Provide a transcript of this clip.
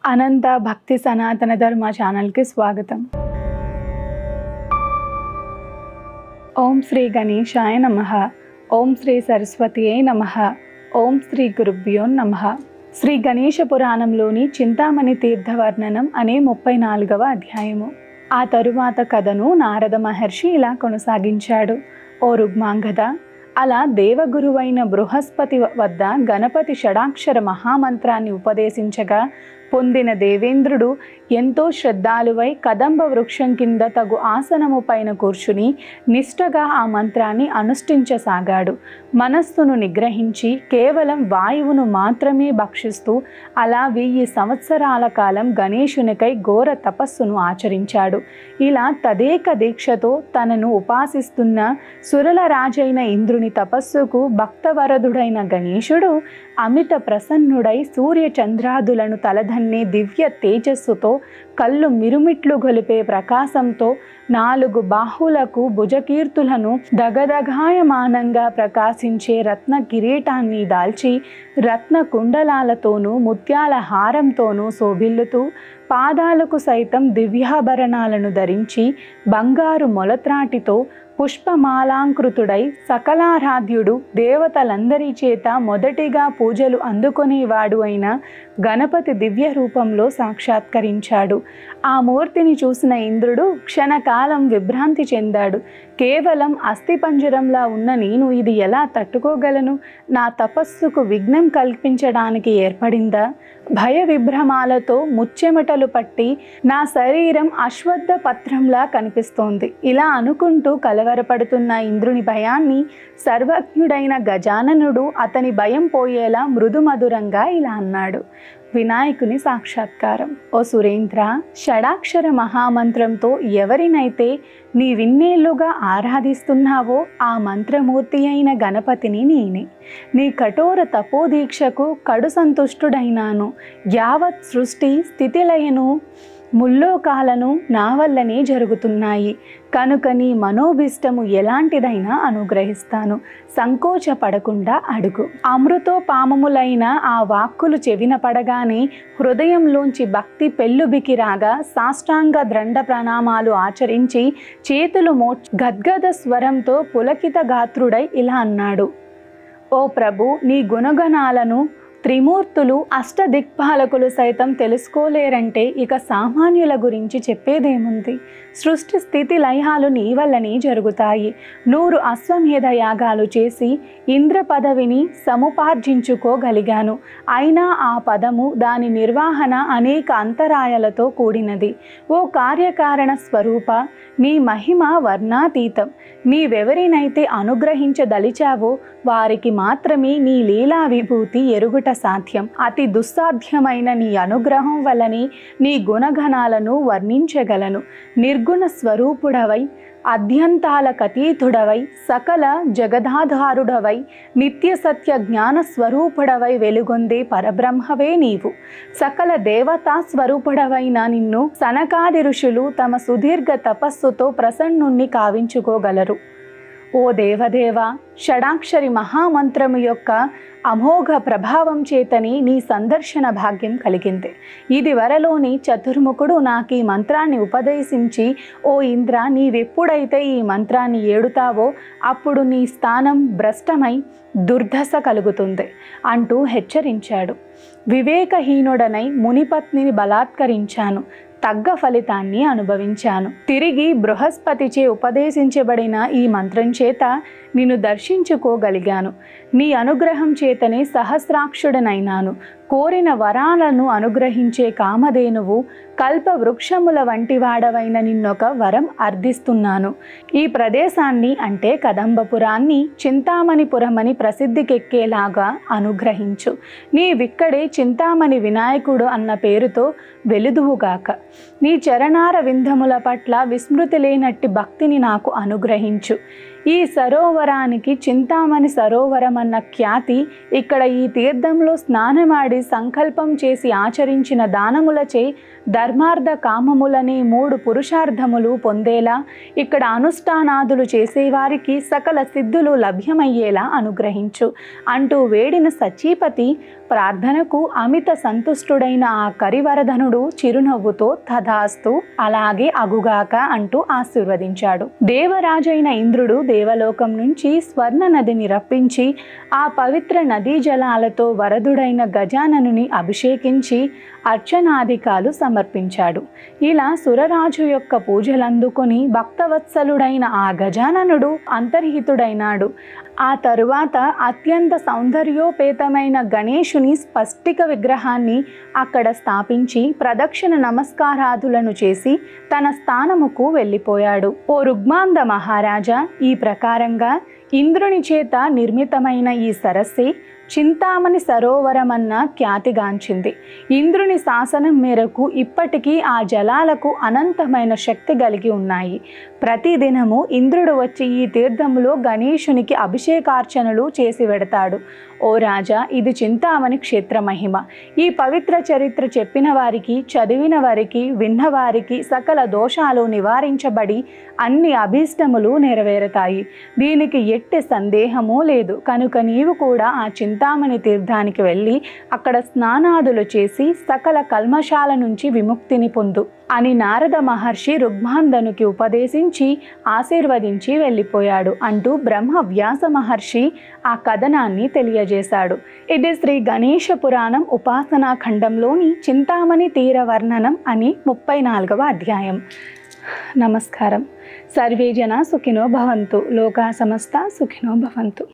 అనంత భక్తి సనాతన ధర్మ ఛానల్కి స్వాగతం. ఓం శ్రీ గణేశాయ నమః. ఓం శ్రీ సరస్వతియే నమః. ఓం శ్రీ గురుభ్యో నమః. శ్రీ గణేశ పురాణంలోని చింతామణి తీర్థవర్ణనం అనే 34వ అధ్యాయము. ఆ తరువాత కథను నారద మహర్షి ఇలా కొనసాగించాడు. ఓ రుగ్మాంగద, అలా దేవగురువైన బృహస్పతి వద్ద గణపతి షడాక్షర మహామంత్రాన్ని ఉపదేశించగా పొందిన దేవేంద్రుడు ఎంతో శ్రద్ధాలువై కదంబ వృక్షం కింద తగు ఆసనము పైన కూర్చుని నిష్ఠగా ఆ మంత్రాన్ని అనుష్ఠించసాగాడు. మనస్సును నిగ్రహించి కేవలం వాయువును మాత్రమే భక్షిస్తూ అలా 1000 సంవత్సరాల కాలం గణేశునికై ఘోర తపస్సును ఆచరించాడు. ఇలా తదేక దీక్షతో తనను ఉపాసిస్తున్న సురల రాజైన ఇంద్రుని తపస్సుకు భక్తవరదుడైన గణేశుడు అమిత ప్రసన్నుడై సూర్య చంద్రాదులను తలదన్నే దివ్య తేజస్సుతో కళ్ళు మిరుమిట్లు గొలిపే ప్రకాశంతో 4 బాహులకు భుజకీర్తులను దగదగాయమానంగా ప్రకాశించే రత్న కిరీటాన్ని దాల్చి రత్న కుండలాలతోనూ ముత్యాల హారంతోనూ శోభిల్లుతూ పాదాలకు సైతం దివ్యాభరణాలను ధరించి బంగారు మొలత్రాటితో పుష్పమాలాంకృతుడై సకలారాధ్యుడు దేవతలందరి చేత మొదటిగా పూజలు అందుకునేవాడు అయిన గణపతి దివ్య రూపంలో సాక్షాత్కరించాడు. ఆ మూర్తిని చూసిన ఇంద్రుడు క్షణకాలం విభ్రాంతి చెందాడు. కేవలం అస్థిపంజరంలా ఉన్న నేను ఇది ఎలా తట్టుకోగలను? నా తపస్సుకు విఘ్నం కల్పించడానికి ఏర్పడిందా? భయ విభ్రమాలతో ముచ్చెమటలు పట్టి నా శరీరం అశ్వత్థ పత్రంలా కనిపిస్తోంది. ఇలా అనుకుంటూ కలవరపడుతున్న ఇంద్రుని భయాన్ని సర్వజ్ఞుడైన గజాననుడు అతని భయం పోయేలా మృదుమధురంగా ఇలా అన్నాడు. వినాయకుని సాక్షాత్కారం. ఓ సురేంద్ర, షడాక్షర మహామంత్రంతో ఎవరినైతే నీవిన్నేళ్లుగా ఆరాధిస్తున్నావో ఆ మంత్రమూర్తి అయిన గణపతిని నేనే. నీ కఠోర తపోదీక్షకు కడు సంతుష్టుడైనాను. యావత్ సృష్టి స్థితిలయను ముల్లోకాలను నా వల్లనే జరుగుతున్నాయి కనుక నీ మనోభిష్టము ఎలాంటిదైనా అనుగ్రహిస్తాను. సంకోచపడకుండా అడుగు. అమృతోపామములైన ఆ వాక్కులు చెవిన పడగానే హృదయంలోంచి భక్తి పెళ్ళుబికి రాగా సాష్టాంగ దండ ప్రణామాలు ఆచరించి చేతులు గద్గద స్వరంతో పులకిత గాత్రుడై ఇలా అన్నాడు. ఓ ప్రభు, నీ గుణగణాలను త్రిమూర్తులు అష్టదిక్పాలకులు సైతం తెలుసుకోలేరంటే ఇక సామాన్యుల గురించి చెప్పేదేముంది? సృష్టి స్థితి లయాలు నీ వల్లనే జరుగుతాయి. 100 అశ్వమేధ యాగాలు చేసి ఇంద్ర పదవిని సముపార్జించుకోగలిగాను. అయినా ఆ పదము దాని నిర్వహణ అనేక అంతరాయాలతో కూడినది. ఓ కార్యకారణ స్వరూప, నీ మహిమ వర్ణాతీతం. నీవెవరినైతే అనుగ్రహించదలిచావో వారికి మాత్రమే నీ లీలా విభూతి ఎరుగుట సాధ్యం. అతి దుస్సాధ్యమైన నీ అనుగ్రహం వల్లనే నీ గుణగణాలను వర్ణించగలను. నిర్గుణ స్వరూపుడవై అద్యంతాలకతీతుడవై సకల జగదాధారుడవై నిత్య సత్య జ్ఞాన స్వరూపుడవై వెలుగొందే పరబ్రహ్మవే నీవు. సకల దేవతా స్వరూపుడవైన నిన్ను సనకాది ఋషులు తమ సుదీర్ఘ తపస్సుతో ప్రసన్నుణ్ణి కావించుకోగలరు. ఓ దేవదేవ, షడాక్షరి మహామంత్రము యొక్క అమోఘ ప్రభావం చేతని నీ సందర్శన భాగ్యం కలిగింది. ఇది వరలోని చతుర్ముఖుడు నాకు ఈ మంత్రాన్ని ఉపదేశించి, ఓ ఇంద్ర, నీవెప్పుడైతే ఈ మంత్రాన్ని ఏడుతావో అప్పుడు నీ స్థానం భ్రష్టమై దుర్దశ కలుగుతుంది అంటూ హెచ్చరించాడు. వివేకహీనుడనై మునిపత్నిని బలాత్కరించాను. తగ్గ ఫలితాన్ని అనుభవించాను. తిరిగి బృహస్పతిచే ఉపదేశించబడిన ఈ మంత్రం చేత నిన్ను దర్శించుకోగలిగాను. నీ అనుగ్రహం చేతనే సహస్రాక్షుడనైనాను. కోరిన వరాలను అనుగ్రహించే కామధేనువు కల్ప వృక్షముల వంటి వాడవైన నిన్నొక వరం అర్థిస్తున్నాను. ఈ ప్రదేశాన్ని అంటే కదంబపురాన్ని చింతామణిపురమని ప్రసిద్ధికెక్కేలాగా అనుగ్రహించు. నీవిక్కడే చింతామణి వినాయకుడు అన్న పేరుతో వెలుదువుగాక. నీ చరణార వింధముల పట్ల విస్మృతి లేనట్టి భక్తిని నాకు అనుగ్రహించు. ఈ సరోవరానికి చింతామణి సరోవరం అన్న ఖ్యాతి ఇక్కడ ఈ తీర్థంలో స్నానమాడి సంకల్పం చేసి ఆచరించిన దానములచే ధర్మార్థ కామములనే 3 పురుషార్థములు పొందేలా ఇక్కడ అనుష్ఠానాదులు చేసేవారికి సకల సిద్ధులు లభ్యమయ్యేలా అనుగ్రహించు అంటూ వేడిన సచీపతి ప్రార్థనకు అమిత సంతుష్టుడైన ఆ కరివరధనుడు చిరునవ్వుతో తథాస్తు, అలాగే అగుగాక అంటూ ఆశీర్వదించాడు. దేవరాజైన ఇంద్రుడు దేవలోకం నుంచి స్వర్ణ నదిని రప్పించి ఆ పవిత్ర నదీ జలాలతో వరదుడైన గజాననుని అభిషేకించి అర్చనాధికాలు సమర్పించాడు. ఇలా సురరాజు యొక్క పూజలందుకొని భక్తవత్సలుడైన ఆ గజాననుడు అంతర్హితుడైనాడు. ఆ తరువాత అత్యంత సౌందర్యోపేతమైన గణేశుని స్పష్టిక విగ్రహాన్ని అక్కడ స్థాపించి ప్రదక్షిణ నమస్కారాదులను చేసి తన స్థానముకు వెళ్ళిపోయాడు. ఓ రుగ్మాంద మహారాజా, ఈ ప్రకారంగా ఇంద్రుని చేత నిర్మితమైన ఈ సరస్సే చింతామణి సరోవరమన్న ఖ్యాతిగాంచింది. ఇంద్రుని శాసనం మేరకు ఇప్పటికీ ఆ జలాలకు అనంతమైన శక్తి కలిగి ఉన్నాయి. ప్రతిదినము ఇంద్రుడు వచ్చి ఈ తీర్థములో గణేశునికి అభిషేకార్చనలు చేసి వెడతాడు. ఓ రాజా, ఇది చింతామణి క్షేత్ర మహిమ. ఈ పవిత్ర చరిత్ర చెప్పిన వారికి, చదివిన వారికి, విన్నవారికి సకల దోషాలు నివారించబడి అన్ని అభీష్టములు నెరవేరుతాయి. దీనికి ఎట్టి సందేహమూ లేదు. కనుక నీవు కూడా ఆ చింతామణి తీర్థానికి వెళ్ళి అక్కడ స్నానాదులు చేసి సకల కల్మషాల నుంచి విముక్తిని పొందు అని నారద మహర్షి రుగ్మాంధనుకి ఉపదేశించి ఆశీర్వదించి వెళ్ళిపోయాడు అంటూ బ్రహ్మ వ్యాస మహర్షి ఆ కథనాన్ని తెలియజేశాడు. ఇది శ్రీ గణేశ పురాణం ఉపాసనా ఖండంలోని చింతామణి తీర వర్ణనం అని 34వ అధ్యాయం. నమస్కారం. సర్వే జనా సుఖినో భవంతు. లోకా సమస్త సుఖినో భవంతు.